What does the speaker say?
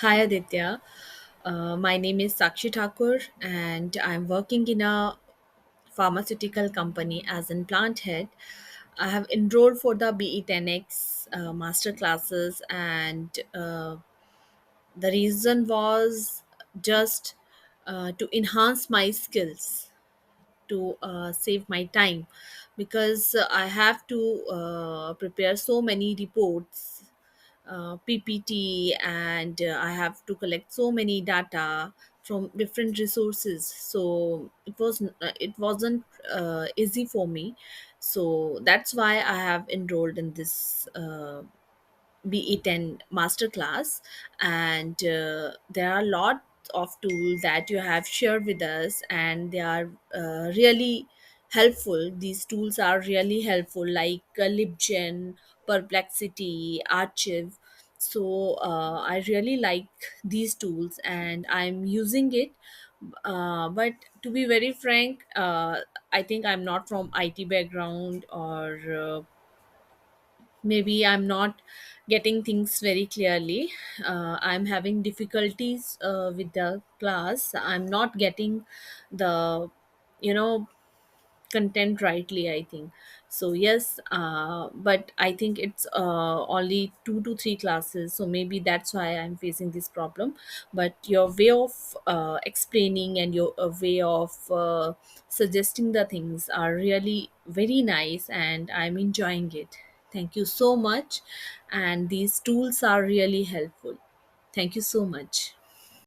Hi Aditya, my name is Sakshi Thakur and I'm working in a pharmaceutical company as an plant head. I have enrolled for the BE10x master classes and the reason was just to enhance my skills to save my time because I have to prepare so many reports, PPT, and I have to collect so many data from different resources. So it wasn't easy for me. So that's why I have enrolled in this. BE10 masterclass, and there are a lot of tools that you have shared with us, and they are really helpful. These tools are really helpful, like LibGen, Perplexity, Archive. So I really like these tools, and I'm using it. But to be very frank, I think I'm not from IT background, or maybe I'm not getting things very clearly. I'm having difficulties with the class. I'm not getting the you know content rightly, I think. So yes, but I think it's only 2 to 3 classes, so maybe that's why I'm facing this problem. But your way of explaining and your way of suggesting the things are really very nice, and I'm enjoying it. Thank you so much, and these tools are really helpful. Thank you so much.